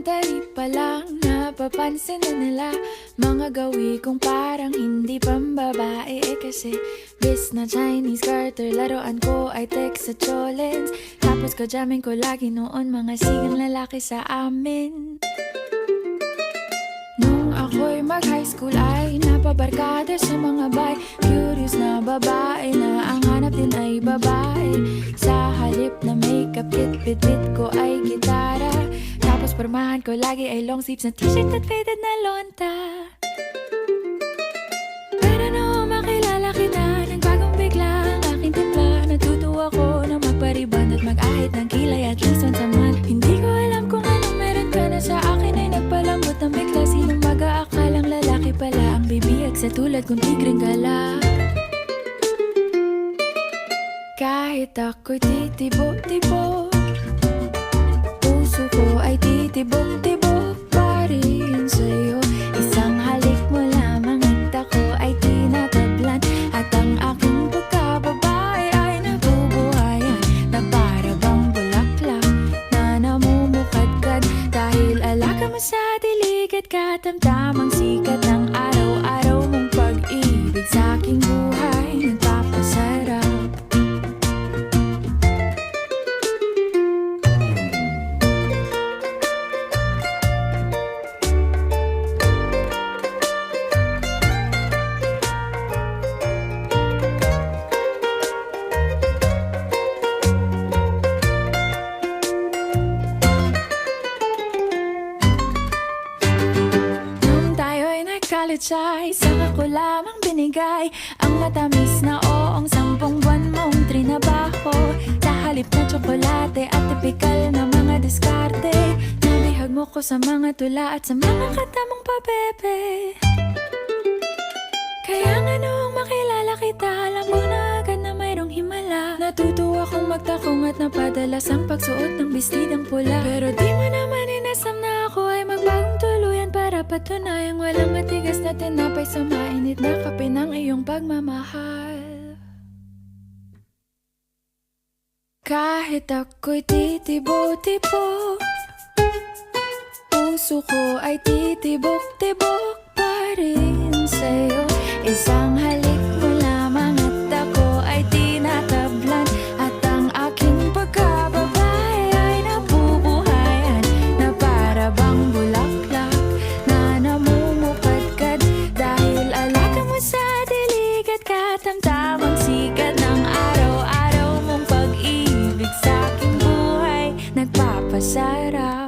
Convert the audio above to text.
elementary pa lang, napapansin na nila mga gawi kong parang hindi pambabae. Kasi bis na Chinese garter, laruan ko ay text sa cholens. Tapos kajamin ko lagi noon mga sigang lalaki sa amin. Nung ako'y mag-high school ay napabarkada sa mga bay. Curious na babae na ang hanap din ay babae. Sa halip na makeup kit, bit-bit ko ay gitara. Tapos pormahan ko lagi ay long sleeves na t-shirt at faded na lonta. Pero nung makilala kita, nagbagong bigla ang aking timpla. Natutuwa ko na magpariban at mag-ahit ng kilay at least once a month. Hindi ko alam kung anong meron ka na sa akin ay nagpalambot ng bigla. Sinong mag-aakalang lalaki pala ang bibiyag sa tulad kong tigreng gala. Kahit ako'y titibok-tibok, puso ko ay titibok-tibok pa rin sa'yo. Isang halik mo lamang at ako ay tinatablan. At ang aking pagkababae ay nabubuhayan na para bang bulaklak na namumukadkad. Dahil alaga mo sa dilig at katamtamang sikat ng araw-araw mong pag-ibig sa aking buhay nagpapasarap. College ay saka ko lamang binigay ang matamis na oong 10 buwan mong trinabaho. Sa halip na tsokolate at tipikal na mga diskarte, nabihag mo ko sa mga tula at sa mga katamong pabebe. Kaya nga noong makilala kita, alam ko na agad na mayroong himala. Natutuwa kong magtakong at napadalas ang pagsuot ng bestidang pula. Pero di mo naman inasam na ako ay magbagong tuluyan para patunayang walang matigas na tinapay sa mainit na kape ng iyong pagmamahal. Kahit ako'y titibo-tibo, puso ko ay titibok-tibok pa rin sa'yo. Isang halik mo lamang at ako ay tinatablan. At ang aking pagkababae ay nabubuhayan na para bang bulaklak na namumukadkad. Dahil alaga mo sa dilig at katamtamang sikat ng araw-araw mong pag-ibig sa aking buhay nagpapasarap.